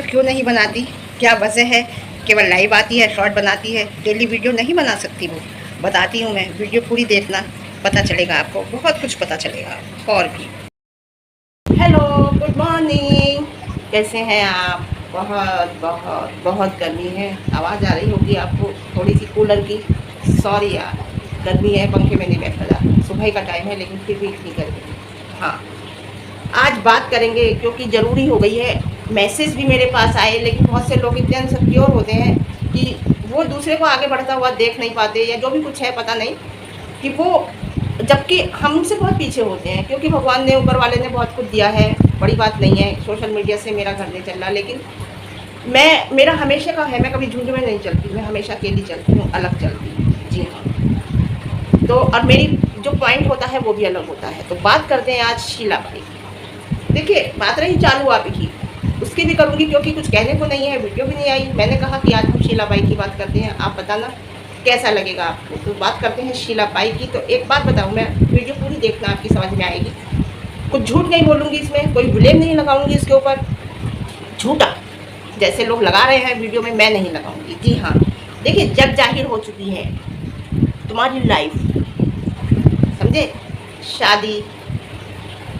क्यों नहीं बनाती, क्या वजह है? केवल लाइव आती है, शॉर्ट बनाती है, डेली वीडियो नहीं बना सकती वो। बताती हूँ मैं, वीडियो पूरी देखना, पता चलेगा आपको, बहुत कुछ पता चलेगा और भी। हेलो, गुड मॉर्निंग, कैसे हैं आप? बहुत बहुत बहुत गर्मी है। आवाज़ आ रही होगी आपको थोड़ी सी कूलर की। सॉरी यार, गर्मी है, पंखे में नहीं बैठा जाता। सुबह का टाइम है लेकिन फिर भी इतनी गर्मी है। हाँ, आज बात करेंगे क्योंकि ज़रूरी हो गई है। मैसेज भी मेरे पास आए, लेकिन बहुत से लोग इतने इनसिक्योर होते हैं कि वो दूसरे को आगे बढ़ता हुआ देख नहीं पाते, या जो भी कुछ है पता नहीं, कि वो, जबकि हमसे बहुत पीछे होते हैं, क्योंकि भगवान ने, ऊपर वाले ने बहुत कुछ दिया है। बड़ी बात नहीं है, सोशल मीडिया से मेरा घर नहीं चल रहा, लेकिन मेरा हमेशा का है, मैं कभी झुंड में नहीं चलती, मैं हमेशा अकेली चलती हूँ, अलग चलती हूँ। जी हाँ, तो और मेरी जो पॉइंट होता है वो भी अलग होता है। तो बात करते हैं आज शीला बाई की। देखिए, बात रही चालू आप की, उसकी भी करूँगी क्योंकि कुछ कहने को नहीं है, वीडियो भी नहीं आई। मैंने कहा कि आज हम शीला बाई की बात करते हैं, आप बताना कैसा लगेगा आपको। तो बात करते हैं शीला बाई की। तो एक बात बताऊँ मैं, वीडियो पूरी देखना, आपकी समझ में आएगी। कुछ झूठ नहीं बोलूँगी इसमें, कोई ब्लेम नहीं लगाऊंगी इसके ऊपर, झूठा जैसे लोग लगा रहे हैं वीडियो में, मैं नहीं लगाऊंगी। जी हाँ, देखिए, जग जाहिर हो चुकी है तुम्हारी लाइफ, समझे? शादी,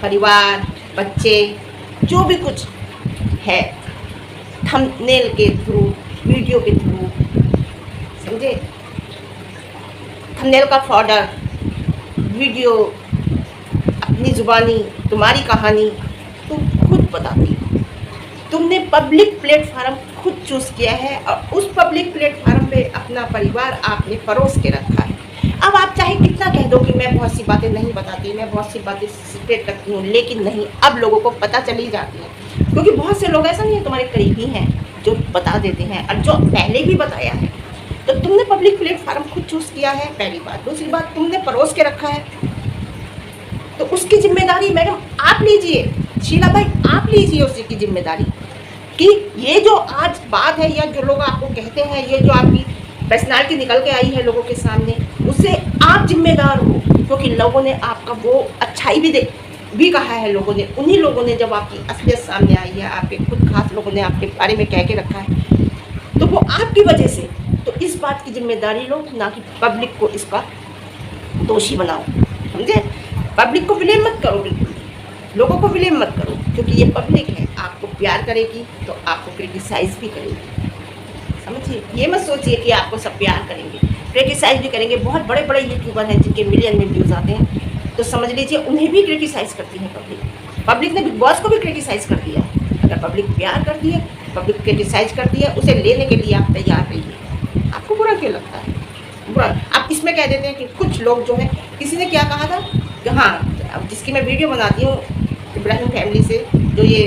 परिवार, बच्चे, जो भी कुछ है, थंबनेल के थ्रू, वीडियो के थ्रू, समझे? थंबनेल का फॉर्डर, वीडियो, अपनी ज़ुबानी, तुम्हारी कहानी तुम खुद बताती हो। तुमने पब्लिक प्लेटफार्म खुद चूज़ किया है और उस पब्लिक प्लेटफार्म पे अपना परिवार आपने परोस के रखा है। अब आप चाहे कितना कह दो कि मैं बहुत सी बातें नहीं बताती, मैं बहुत सी बातें सीक्रेट रखती हूँ, लेकिन नहीं, अब लोगों को पता चली जाती है, क्योंकि बहुत से लोग, ऐसा नहीं है, तुम्हारे करीबी हैं जो बता देते हैं, और जो पहले भी बताया है। तो तुमने पब्लिक प्लेटफार्म खुद चूज़ किया है, पहली बात। दूसरी बात, तुमने परोस के रखा है, तो उसकी जिम्मेदारी मैडम आप लीजिए, शीला बाई आप लीजिए उसकी जिम्मेदारी, कि ये जो आज बात है, या जो लोग आपको कहते हैं, ये जो आपकी पर्सनालिटी निकल के आई है लोगों के सामने, उससे आप जिम्मेदार हो, क्योंकि लोगों ने आपका वो अच्छाई भी कहा है। लोगों ने, उन्हीं लोगों ने, जब आपकी असलियत सामने आई है, आपके खुद खास लोगों ने आपके बारे में कह के रखा है, तो वो आपकी वजह से। तो इस बात की जिम्मेदारी लो, ना कि पब्लिक को इसका दोषी बनाओ, समझे? पब्लिक को ब्लेम मत करो, बिल्कुल लोगों को ब्लेम मत करो, क्योंकि ये पब्लिक है, आपको प्यार करेगी तो आपको क्रिटिसाइज भी करेगी, समझिए? ये मत सोचिए कि आपको सब प्यार करेंगे, क्रिटिसाइज भी करेंगे। बहुत बड़े बड़े यूट्यूबर हैं जिनके मिलियन में व्यूज़ आते हैं, तो समझ लीजिए उन्हें भी क्रिटिसाइज करती है पब्लिक। पब्लिक ने बिग बॉस को भी क्रिटिसाइज कर दिया है। अगर पब्लिक प्यार करती है, पब्लिक क्रिटिसाइज करती है, उसे लेने के लिए आप तैयार रहिए। आपको बुरा क्यों लगता है? बुरा आप इसमें कह देते हैं कि कुछ लोग जो है, किसी ने क्या कहा था कि हाँ, अब जिसकी मैं वीडियो बनाती हूँ इब्राहिम फैमिली से, जो ये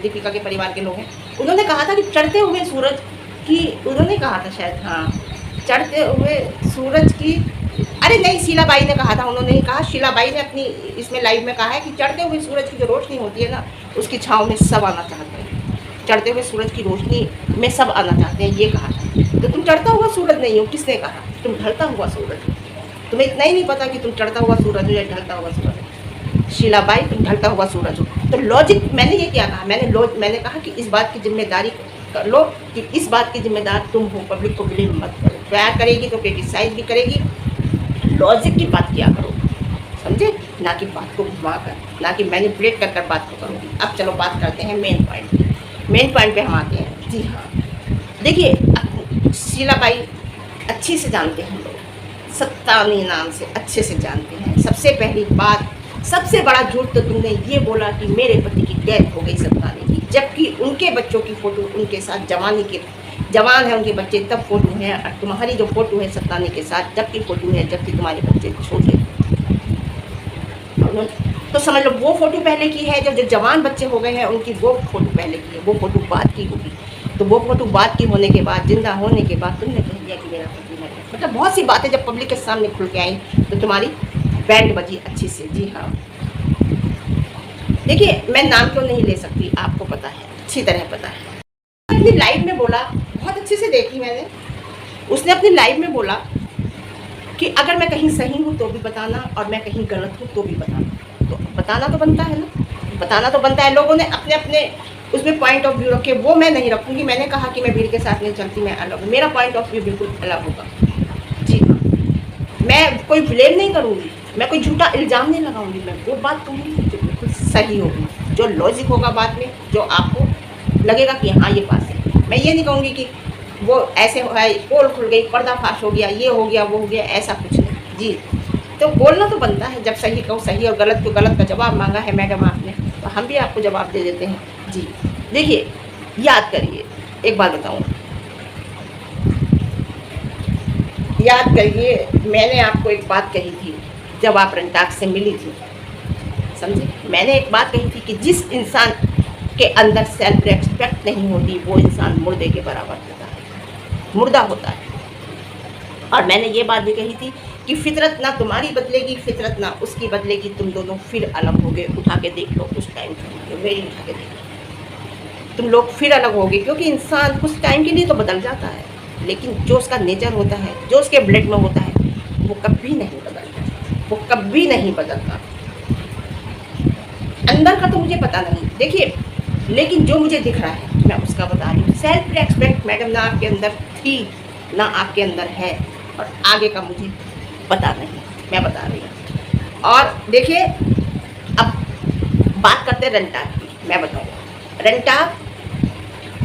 दीपिका के परिवार के लोग हैं, उन्होंने कहा था कि चढ़ते हुए सूरज की, उन्होंने कहा था शायद, हाँ, चढ़ते हुए सूरज की, अरे नहीं, शीला बाई ने कहा था, उन्होंने ही कहा, शीला बाई ने अपनी इसमें लाइव में कहा है कि चढ़ते हुए सूरज की जो रोशनी होती है ना, उसकी छाँव में सब आना चाहते हैं, चढ़ते हुए सूरज की रोशनी में सब आना चाहते हैं, ये कहा था। तो तुम चढ़ता हुआ सूरज नहीं हो, किसने कहा? तुम ढलता हुआ सूरज हो। तुम्हें इतना ही नहीं पता कि तुम चढ़ता हुआ सूरज हो या ढलता हुआ सूरज हो। शीला बाई, तुम ढलता हुआ सूरज हो। तो लॉजिक, मैंने ये क्या कहा, मैंने कहा कि इस बात की जिम्मेदारी कर लो, कि इस बात की जिम्मेदार तुम हो, पब्लिक को ब्लेम मत करो। प्यार करेगी तो क्रिटिसाइज भी करेगी, लॉजिक की बात किया करो, समझे? ना कि बात को घुमा कर, ना कि मैनिपुलेट कर बात को करोगी। अब चलो बात करते हैं मेन पॉइंट पे हम आते हैं। जी हाँ, देखिए, शीला बाई अच्छी से जानते हैं लोग, सत्तानी नाम से अच्छे से जानते हैं। सबसे पहली बात, सबसे बड़ा झूठ तो तुमने ये बोला कि मेरे पति की डेथ हो गई सत्तानी की, जबकि उनके बच्चों की फ़ोटो उनके साथ, जवान है उनके बच्चे तब फ़ोटो है, और तुम्हारी जो फ़ोटो है सत्तानी के साथ जबकि फ़ोटो है, जबकि तुम्हारे बच्चे छोटे। तो समझ लो वो फ़ोटो पहले की है, जो जवान बच्चे हो गए हैं उनकी वो फ़ोटो पहले की है, वो फ़ोटो बाद की होगी। तो वो फ़ोटो बाद की होने के बाद, जिंदा होने के बाद तुमने कह दिया कि मेरा पति मर गया। मतलब बहुत सी बातें जब पब्लिक के सामने खुल के आई तो तुम्हारी बैंड बजी अच्छी से। जी हाँ, देखिए, मैं नाम क्यों नहीं ले सकती, आपको पता है, अच्छी तरह पता है। अपनी लाइव में बोला, बहुत अच्छे से देखी मैंने, उसने अपनी लाइव में बोला कि अगर मैं कहीं सही हूँ तो भी बताना, और मैं कहीं गलत हूँ तो भी बताना। तो बताना तो बनता है ना, बताना तो बनता है। लोगों ने अपने अपने उसमें पॉइंट ऑफ व्यू रखे, वो मैं नहीं रखूँगी। मैंने कहा कि मैं भीड़ के साथ नहीं चलती, मैं अलग हूँ, मेरा पॉइंट ऑफ व्यू बिल्कुल अलग होगा। जी हाँ, मैं कोई ब्लेम नहीं करूँगी, मैं कोई झूठा इल्ज़ाम नहीं लगाऊंगी, मैं वो बात कहूँगी जो बिल्कुल सही होगी, जो लॉजिक होगा बात में, जो आपको लगेगा कि हाँ ये बात है। मैं ये नहीं कहूँगी कि वो ऐसे है, पोल खुल गई, पर्दाफाश हो गया, ये हो गया, वो हो गया, ऐसा कुछ नहीं। जी, तो बोलना तो बनता है, जब सही कहो सही और गलत को गलत का जवाब मांगा है मैडम आपने, तो हम भी आपको जवाब दे देते हैं। जी देखिए, याद करिए, एक बात बताऊँ, याद करिए, मैंने आपको एक बात कही थी जब आप रंटाक से मिली थी, समझे? मैंने एक बात कही थी कि जिस इंसान के अंदर सेल्फ रेस्पेक्ट नहीं होती वो इंसान मुर्दे के बराबर होता है, मुर्दा होता है। और मैंने ये बात भी कही थी कि फितरत ना तुम्हारी बदलेगी, फितरत ना उसकी बदलेगी, तुम दोनों फिर अलग होगे। उठा के देख लो उस टाइम पे, मेरी उठा के देख लो, तुम लोग फिर अलग होगे, क्योंकि इंसान कुछ टाइम के लिए तो बदल जाता है, लेकिन जो उसका नेचर होता है, जो उसके ब्लड में होता है, वो कभी नहीं बदलता, वो कभी नहीं बदलता। अंदर का तो मुझे पता नहीं, देखिए, लेकिन जो मुझे दिख रहा है मैं उसका बता रही हूँ। सेल्फ रेस्पेक्ट मैडम ना आपके अंदर थी, ना आपके अंदर है, और आगे का मुझे पता नहीं, मैं बता रही हूँ। और देखिए, अब बात करते हैं रंटाक की। मैं बताऊँ, रंटाक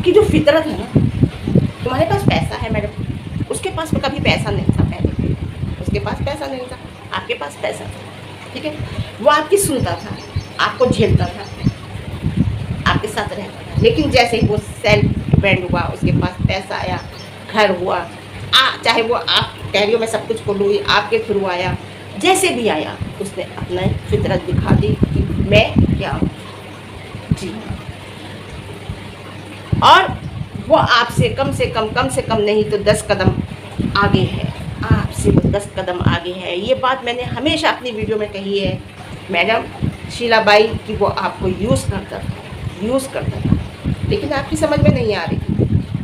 की जो फितरत है ना, तुम्हारे पास पैसा है मैडम, उसके पास तो कभी पैसा नहीं था पहले, उसके पास पैसा नहीं था, आपके पास पैसा था, ठीक है? वो आपकी सुनता था, आपको झेलता था, आपके साथ रहता था, लेकिन जैसे ही वो सेल्फ डिपेंड हुआ, उसके पास पैसा आया, घर हुआ, चाहे वो आप कह रही हो मैं सब कुछ खोलूँ, आपके थ्रू आया, जैसे भी आया, उसने अपना फितरत दिखा दी कि मैं क्या हूँ। जी, और वो आपसे कम से कम नहीं तो 10 कदम आगे है, आपसे वो 10 कदम आगे है। ये बात मैंने हमेशा अपनी वीडियो में कही है मैडम शीलाबाई, कि वो आपको यूज़ करता था, लेकिन आपकी समझ में नहीं आ रही थी।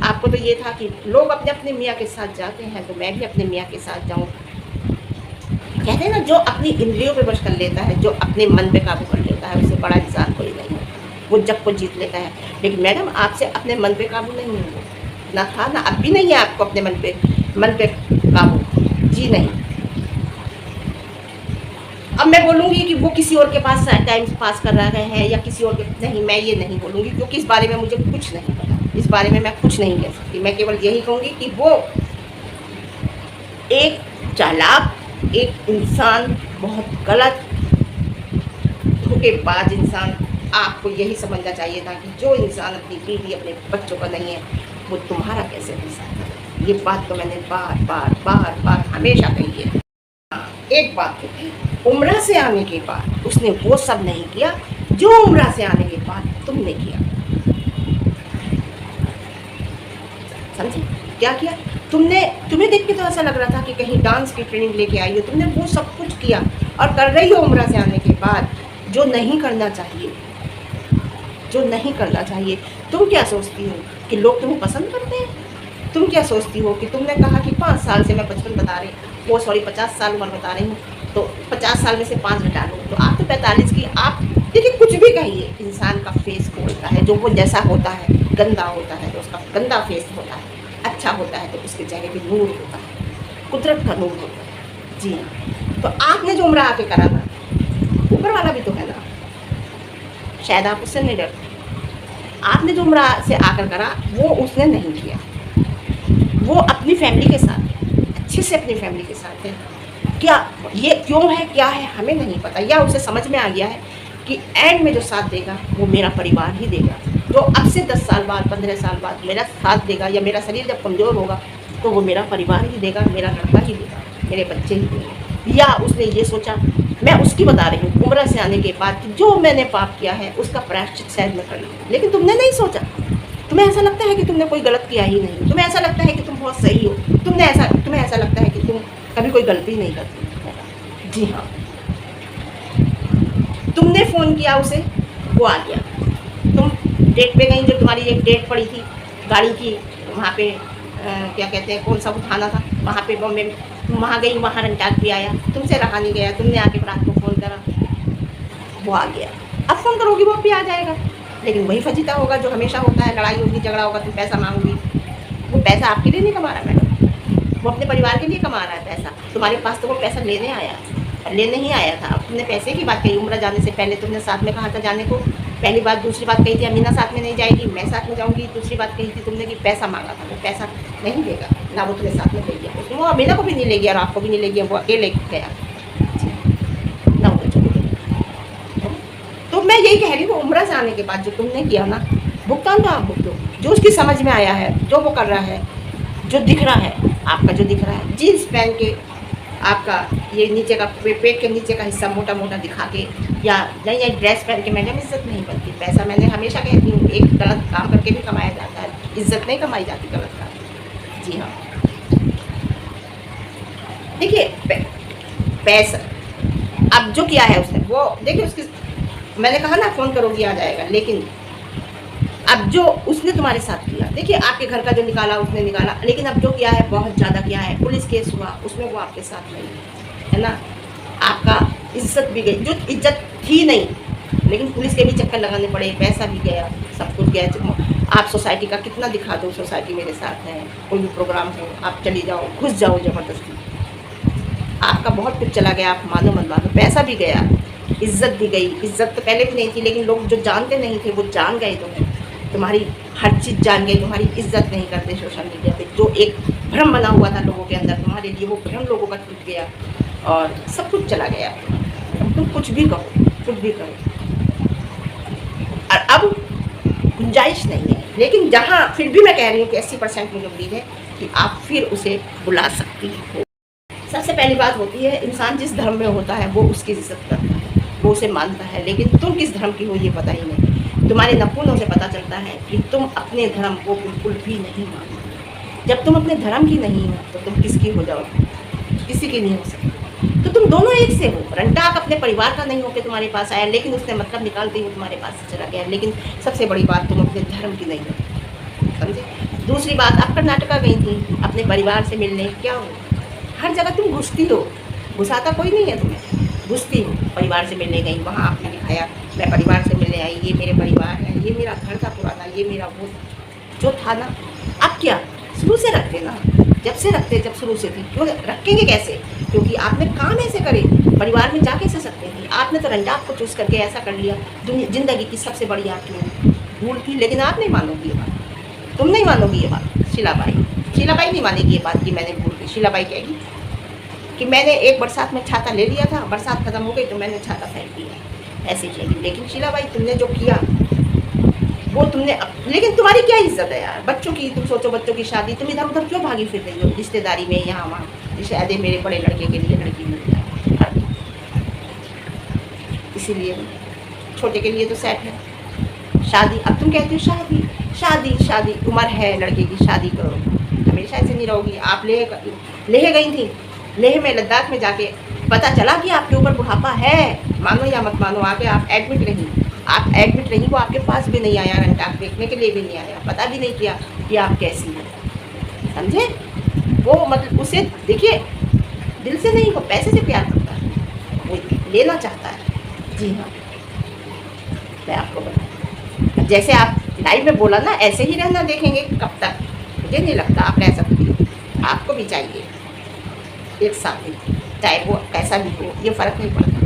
आपको तो ये था कि लोग अपने अपने मियाँ के साथ जाते हैं, तो मैं भी अपने मियाँ के साथ जाऊँ। कहते हैं ना, जो अपनी इंद्रियों पे वश कर लेता है, जो अपने मन पे काबू कर लेता है, उससे बड़ा इंसान कोई नहीं है, वो जग को जीत लेता है। लेकिन मैडम आपसे अपने मन पे काबू नहीं है, वो ना था, ना अब भी नहीं है आपको अपने मन पे काबू। जी नहीं। अब मैं बोलूँगी कि वो किसी और के पास टाइम पास कर रहे हैं या किसी और के, नहीं, मैं ये नहीं बोलूँगी, क्योंकि इस बारे में मुझे कुछ नहीं पता, इस बारे में मैं कुछ नहीं कह सकती। मैं केवल यही कहूँगी कि वो एक चालाक, एक इंसान, बहुत गलत धोखेबाज इंसान। आपको यही समझना चाहिए था कि जो इंसान अपनी बीवी, अपने बच्चों का नहीं है, वो तुम्हारा कैसे हो सकता है। ये बात तो मैंने बार हमेशा कही है। एक बात होती, उम्रा से आने के बाद उसने वो सब नहीं किया जो उम्रा से आने के बाद तुमने किया। समझे क्या किया तुमने? तुम्हें देख के तो ऐसा लग रहा था कि कहीं डांस की ट्रेनिंग लेके आई हो, तुमने वो सब कुछ किया और कर रही हो उम्रा से आने के बाद जो नहीं करना चाहिए, जो नहीं करना चाहिए। तुम क्या सोचती हो कि लोग तुम्हें पसंद करते हैं? तुम क्या सोचती हो कि तुमने कहा कि 5 साल से मैं बचपन बता रही, वो सॉरी 50 साल उम्र बता रही हूँ, तो 50 साल में से 5 घटा लो तो आप तो 45 की। आप देखिए, कुछ भी कहिए, इंसान का फेस बोलता है, जो वो जैसा होता है, गंदा होता है तो उसका गंदा फेस होता है, अच्छा होता है तो उसके चेहरे पे नूर होता है, कुदरत का नूर होता है। जी हाँ, तो आपने जो उम्र आके करा था, ऊपर वाला भी तो है ना, शायद आप उससे नहीं डरते। आपने जो उम्र से आकर करा वो उसने नहीं किया, वो अपनी फैमिली के साथ है, अच्छे से अपनी फैमिली के साथ है। क्या ये क्यों है, क्या है, हमें नहीं पता, या उसे समझ में आ गया है कि एंड में जो साथ देगा वो मेरा परिवार ही देगा। जो अब से 10 साल बाद, 15 साल बाद मेरा साथ देगा, या मेरा शरीर जब कमज़ोर होगा तो वो मेरा परिवार ही देगा, मेरा लड़का ही देगा, मेरे बच्चे ही देंगे। या उसने ये सोचा, मैं उसकी बता रही हूँ, उम्र से आने के बाद कि जो मैंने पाप किया है उसका प्रायश्चित शायद मैं कर लूँ, लेकिन तुमने नहीं सोचा। तुम्हें ऐसा लगता है कि तुमने कोई गलत किया ही नहीं, तुम्हें ऐसा लगता है कि तुम बहुत सही हो, तुम्हें ऐसा लगता है कि तुम कभी कोई गलती नहीं करती। जी हाँ, तुमने फ़ोन किया उसे, वो आ गया। तुम डेट पे गई, जो तुम्हारी एक डेट पड़ी थी गाड़ी की, वहाँ पे क्या कहते हैं, कौन सा वो थाना था, वहाँ पे बॉम्बे में, वहाँ गई, वहाँ रंटाक भी आया, तुमसे रहा नहीं गया, तुमने आके रात को फ़ोन करा, वो आ गया। अब फ़ोन करोगी वो भी आ जाएगा, लेकिन वही फजीता होगा जो हमेशा होता है, लड़ाई होगी, झगड़ा होगा, तुम पैसा मांगोगी। वो पैसा आपके लिए नहीं कमा रहा मैडम, वो अपने परिवार के लिए कमा रहा है पैसा। तुम्हारे पास तो वो पैसा लेने आया, और लेने ही आया था। अब तुमने पैसे की बात कही, उम्र जाने से पहले तुमने साथ में कहा था जाने को, पहली बात। दूसरी बात कही थी अमीना साथ में नहीं जाएगी, मैं साथ में जाऊँगी। दूसरी बात कही थी तुमने कि पैसा मांगा था, वो पैसा नहीं देगा ना, वो तुम्हें साथ में ले गया, उसमें वो अमीना को भी नहीं ले गया और आपको भी नहीं ले गया, वो अकेले गया ना, वो चले गए। तो मैं यही कह रही हूँ, उम्र जाने के बाद जो तुमने किया ना, भुगतान तो आप भुगतो। जो उसकी समझ में आया है, जो वो कर रहा है, जो दिख रहा है आपका, जो दिख रहा है, जीन्स पहन के आपका ये नीचे का पेट के नीचे का हिस्सा मोटा मोटा दिखा के, या नई नई ड्रेस पहन के, मैडम इज्जत नहीं बनती। पैसा मैंने हमेशा कहती हूँ, एक गलत काम करके भी कमाया जाता है, इज्जत नहीं कमाई जाती गलत काम। जी हाँ, देखिए पैसा अब जो किया है उसने, वो देखिए उसकी, मैंने कहा ना फ़ोन करोगी आ जाएगा, लेकिन अब जो उसने तुम्हारे साथ किया, देखिए आपके घर का जो निकाला उसने निकाला, लेकिन अब जो किया है बहुत ज़्यादा किया है। पुलिस केस हुआ, उसमें वो आपके साथ नहीं है ना, आपका इज्जत भी गई, जो इज्जत थी नहीं, लेकिन पुलिस के भी चक्कर लगाने पड़े, पैसा भी गया, सब कुछ गया। आप सोसाइटी का कितना दिखा दो, सोसाइटी मेरे साथ है, कोई भी प्रोग्राम हो आप चली जाओ, घुस जाओ ज़बरदस्ती, आपका बहुत कुछ चला गया, आप मानो मत मानो, पैसा भी गया, इज्जत भी गई। इज्जत तो पहले भी नहीं थी, लेकिन लोग जो जानते नहीं थे वो जान गए, तुम्हारी हर चीज़ जान गए, तुम्हारी इज्जत नहीं करते सोशल मीडिया पे। जो एक भ्रम बना हुआ था लोगों के अंदर तुम्हारे लिए, वो भ्रम लोगों का टूट गया और सब कुछ चला गया। तुम कुछ भी कहो, कुछ भी करो, और अब गुंजाइश नहीं है। लेकिन जहाँ फिर भी मैं कह रही हूँ कि 80% मुझे उम्मीद है कि आप फिर उसे बुला सकती हो। सबसे पहली बात होती है, इंसान जिस धर्म में होता है वो उसकी इज्जत करता है, वो उसे मानता है। लेकिन तुम किस धर्म की हो ये पता ही नहीं। तुम्हारे नखूनों से पता चलता है कि तुम अपने धर्म को बिल्कुल भी नहीं मानते। जब तुम अपने धर्म की नहीं हो तो तुम किसकी हो जाओगे? किसी की नहीं हो सकती। तो तुम दोनों एक से हो। रंटाक अपने परिवार का नहीं होकर तुम्हारे पास आया, लेकिन उसने मतलब निकालते ही तुम्हारे पास से चला गया। लेकिन सबसे बड़ी बात, तुम अपने धर्म की नहीं हो, समझे? दूसरी बात, आप कर्नाटका गई थी अपने परिवार से मिलने, क्या हो? हर जगह तुम घुसती हो, घुसाता कोई नहीं है तुम्हें, घुसती हो। परिवार से मिलने गई, वहाँ आपने दिखाया मैं परिवार से मिलने आई, ये मेरे परिवार है, ये मेरा घर था पुराना, ये मेरा वो जो था ना। अब क्या, शुरू से रखते ना, जब से रखते, जब शुरू से थी, क्यों रखेंगे कैसे? क्योंकि आपने काम ऐसे करे, परिवार में जा कैसे सकते थे? आपने तो रंजाक को चूज करके ऐसा कर लिया, जिंदगी की सबसे बड़ी आपकी भूल थी। लेकिन आप नहीं मानोगी ये बात, तुम नहीं मानोगी ये बात। शीलाबाई नहीं मानेगी ये बात कि मैंने भूल की। शीलाबाई कहेगी कि मैंने एक बरसात में छाता ले लिया था, बरसात खत्म हो गई तो मैंने छाता फेंक दिया, ऐसे कहेगी। लेकिन शीलाबाई, तुमने जो किया वो तुमने, लेकिन तुम्हारी क्या इज्जत है यार? बच्चों की तुम सोचो, बच्चों की शादी, तुम इधर उधर क्यों भागी फिर रही हो रिश्तेदारी में, यहाँ वहाँ? शायद मेरे बड़े लड़के के लिए लड़की मिल जाए, इसीलिए छोटे के लिए तो सेट है शादी। अब तुम कहती हो शादी शादी शादी, उम्र है लड़के की, शादी करो। हमेशा ऐसे नहीं रहोगी। आप लेह गई थी, लेह में, लद्दाख में जाके पता चला कि आपके ऊपर बुढ़ापा है, मानो या मत मानो, आके आप एडमिट रही, वो आपके पास भी नहीं आया, रंटाक देखने के लिए भी नहीं आया, पता भी नहीं किया कि आप कैसी हैं, समझे? वो मतलब उसे देखिए, दिल से नहीं, वो पैसे से प्यार करता है, वो लेना चाहता है। जी हाँ, मैं आपको बताऊँ, जैसे आप लाइव में बोला ना, ऐसे ही रहना देखेंगे कब तक? मुझे नहीं लगता आप रह सकती हो। आपको भी चाहिए एक साथ ही, चाहे वो कैसा भी हो, ये फ़र्क नहीं पड़ता,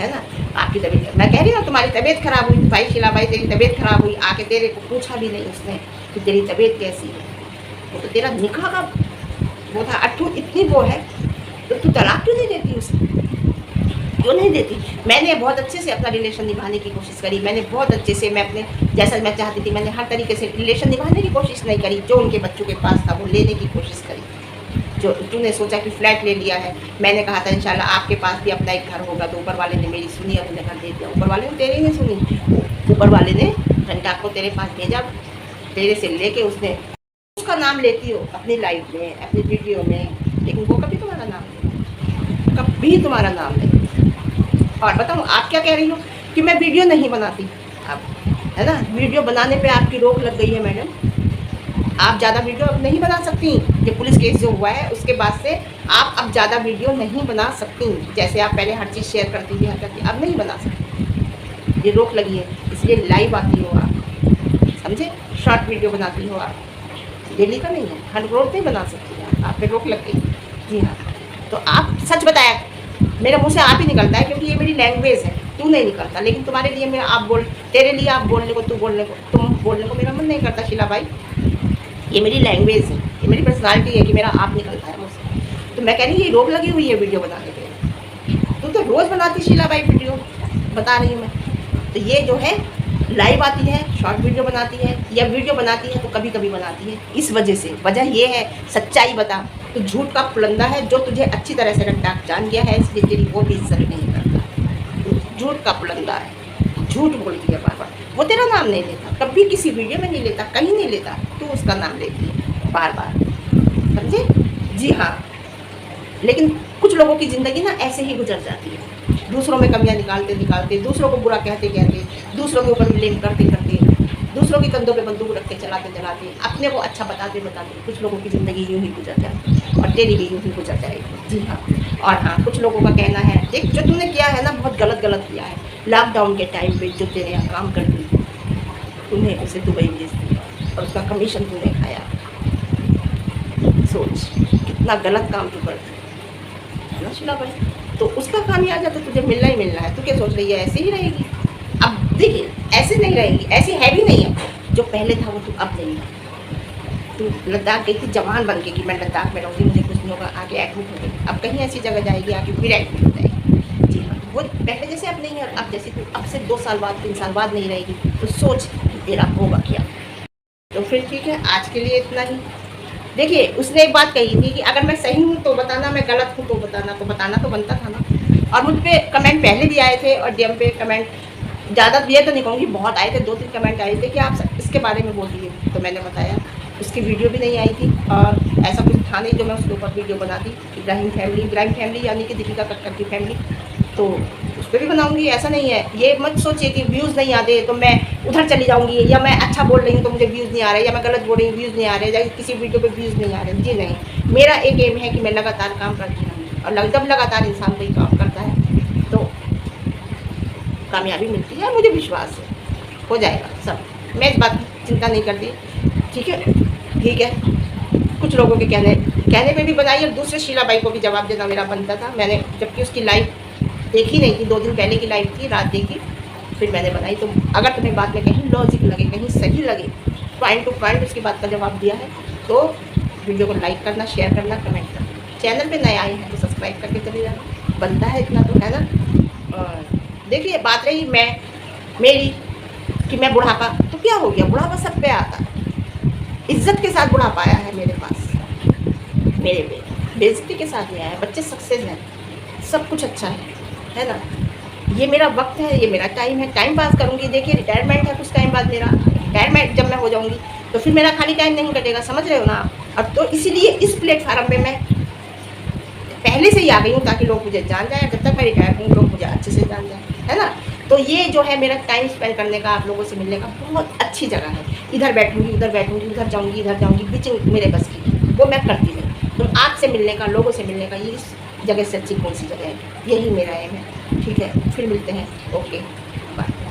है ना? आपकी तबीयत, मैं कह रही हूँ तुम्हारी तबीयत ख़राब हुई, भाई शीलाबाई तेरी तबीयत ख़राब हुई, आके तेरे को पूछा भी नहीं उसने कि तेरी तबीयत कैसी है। वो तो तेरा निकाह का वो था, अट्ठू इतनी वो है, तो तू तलाक क्यों नहीं देती उसे? क्यों नहीं देती? मैंने बहुत अच्छे से अपना रिलेशन निभाने की कोशिश करी, मैंने बहुत अच्छे से, मैं अपने जैसा मैं चाहती थी, मैंने हर तरीके से रिलेशन निभाने की कोशिश नहीं करी। जो उनके बच्चों के पास था वो लेने की कोशिश करी। जो तूने सोचा कि फ्लैट ले लिया है, मैंने कहा था इंशाल्लाह आपके पास भी अपना एक घर होगा, तो ऊपर वाले ने मेरी सुनी, अपने घर दे दिया। ऊपर वाले ने तेरी नहीं सुनी, ऊपर वाले ने रंटाक को तेरे पास भेजा, तेरे से लेके उसने उसका नाम लेती हो अपनी लाइफ में, अपनी वीडियो में, लेकिन वो कभी तुम्हारा नाम नहीं, कभी तुम्हारा नाम नहीं। और बताऊँ आप क्या कह रही हो कि मैं वीडियो नहीं बनाती, अब है ना, वीडियो बनाने पे आपकी रोक लग गई है मैडम, आप ज़्यादा वीडियो अब नहीं बना सकती। ये पुलिस केस जो हुआ है उसके बाद से आप अब ज़्यादा वीडियो नहीं बना सकती, जैसे आप पहले हर चीज़ शेयर करती थी, अब नहीं बना सकती, ये रोक लगी है। इसलिए लाइव आती हो आप, समझे। शॉर्ट वीडियो बनाती हो आप, डेली का नहीं है, 100 करोड़ नहीं बना सकती आप पे रोक लग गई। जी हाँ, तो आप सच बताया, मेरे मुँह से आप ही निकलता है क्योंकि ये मेरी लैंग्वेज है, तू नहीं निकलता। लेकिन तुम्हारे लिए मैं आप बोल, तेरे लिए आप बोलने को, तू बोलने को, तुम बोलने को मेरा मन नहीं करता शीला भाई। ये मेरी लैंग्वेज है, ये मेरी पर्सनालिटी है कि मेरा आप निकलता है मुझसे। तो मैं कह रही हूँ ये रोक लगी हुई है वीडियो बनाने के। तू तो रोज़ बनाती शीला भाई वीडियो, बता रही हूँ मैं। तो ये जो है लाइव आती है, शॉर्ट वीडियो बनाती है, या वीडियो बनाती है तो कभी कभी बनाती है। इस वजह से, वजह ये है, सच्चाई बता। तो झूठ का पुलंदा है जो तुझे अच्छी तरह से रट्टा जान गया है, इसलिए तेरी वो भी इज्जत नहीं करता। झूठ का पुलंदा है, झूठ बोलती है बार बार। वो तेरा नाम नहीं लेता, कभी किसी वीडियो में नहीं लेता, कहीं नहीं लेता, तू उसका नाम लेती है बार बार, समझे। जी हाँ, लेकिन कुछ लोगों की ज़िंदगी ना ऐसे ही गुजर जाती है, दूसरों में कमियां निकालते निकालते, दूसरों को बुरा कहते कहते, दूसरों के ऊपर ब्लेम करते करते, दूसरों के कंधों पे बंदूक रख के चलाते चलाते, अपने को अच्छा बताते बताते कुछ लोगों की ज़िंदगी यूँ ही गुजर जाती है, और तेरी भी यूँ ही गुजर जाएगी। जी हाँ, और हाँ, कुछ लोगों का कहना है, देख जो तूने किया है ना, बहुत गलत किया है। लॉकडाउन के टाइम पे जो तेरे यहाँ काम करती थी, तूने उसे दुबई भेज दिया और उसका कमीशन तूने खाया। सोच कितना गलत काम तू करती है ना शीला भाई। तो उसका खामियाजा तो तुझे मिलना ही मिलना है। तू क्या सोच रही है ऐसे ही रहेगी? अब देखिए, ऐसे नहीं रहेगी, ऐसी है भी नहीं है। जो पहले था वो तू अब नहीं है। तू लद्दाख गई थी जवान बन के कि मैं लद्दाख में रहूँगी, मुझे कुछ नहीं होगा, आगे एडमिट हो गई। अब कहीं ऐसी जगह जाएगी आगे फिर एडमिट हो जाएगी। जी हाँ, वो पहले जैसे अब नहीं है। और अब जैसे तू अब से 2 साल बाद 3 साल बाद नहीं रहेगी, तो सोच तेरा होगा क्या। तो फिर ठीक है, आज के लिए इतना ही। देखिए, उसने एक बात कही थी कि अगर मैं सही हूँ तो बताना, मैं गलत हूँ तो बताना तो बनता था ना। और मुझ पे कमेंट पहले भी आए थे, और डीएम पे कमेंट ज़्यादा दिए तो नहीं कहूँगी, बहुत आए थे, 2-3 कमेंट आए थे कि आप इसके बारे में बोलिए। तो मैंने बताया, उसकी वीडियो भी नहीं आई थी, और ऐसा कुछ था नहीं जो मैं उसके ऊपर वीडियो बनाती। इब्राहिम फैमिली यानी कि दीपिका कक्कर की फैमिली, तो उस पर भी बनाऊंगी, ऐसा नहीं है। ये मत सोचिए कि व्यूज़ नहीं आते तो मैं उधर चली जाऊंगी, या मैं अच्छा बोल रही हूँ तो मुझे व्यूज़ नहीं आ रहे, या मैं गलत बोल रही हूँ व्यूज़ नहीं आ रहे, या किसी वीडियो पे व्यूज़ नहीं आ रहे। जी नहीं, मेरा एक एम है कि मैं लगातार काम करती रहूँ, और जब लगातार इंसान कोई काम करता है तो कामयाबी मिलती है। मुझे विश्वास है हो जाएगा सब, मैं इस बात की चिंता नहीं करती। ठीक है। कुछ लोगों के कहने पे भी बनाई, और दूसरे शीला बाई को भी जवाब देना मेरा बनता था। मैंने जबकि उसकी लाइव देखी नहीं थी, 2 दिन पहले की लाइव थी, रात देखी, फिर मैंने बनाई। तो अगर तुम्हें बात में कहीं लॉजिक लगे, कहीं सही लगे, पॉइंट टू पॉइंट उसकी बात का जवाब दिया है, तो वीडियो को लाइक करना, शेयर करना, कमेंट करना। चैनल पे नए आए हैं तो सब्सक्राइब करके चले जाना, बनता है इतना तो, है ना। और देखिए, बात रही मेरी कि मैं बुढ़ापा, तो क्या हो गया, बुढ़ापा सब पे आता है। इज्जत के साथ बुढ़ापा आया है मेरे पास, मेरे पे बेइज्जती के साथ नहीं आया। बच्चे सक्सेस हैं, सब कुछ अच्छा है ना। ये मेरा वक्त है, ये मेरा टाइम है, टाइम पास करूँगी। देखिए, रिटायरमेंट है कुछ टाइम बाद मेरा। रिटायरमेंट जब मैं हो जाऊँगी तो फिर मेरा खाली टाइम नहीं कटेगा, समझ रहे हो ना आप। अब तो इसीलिए इस प्लेटफार्म पे मैं पहले से ही आ गई हूँ, ताकि लोग मुझे जान जाए। जब तक मैं रिटायर हूँ लोग मुझे अच्छे से जान जाए, है ना। तो ये जो है मेरा टाइम स्पेंड करने का, आप लोगों से मिलने का बहुत अच्छी जगह है। इधर बैठूँगी, उधर बैठूँगी, उधर जाऊँगी, बीचिंग मेरे बस की, वो मैं करती हूँ। तो आपसे मिलने का, लोगों से मिलने का, ये इस जगह से अच्छी कौन सी जगह है। यही मेरा एम है। ठीक है, फिर मिलते हैं। Okay, bye.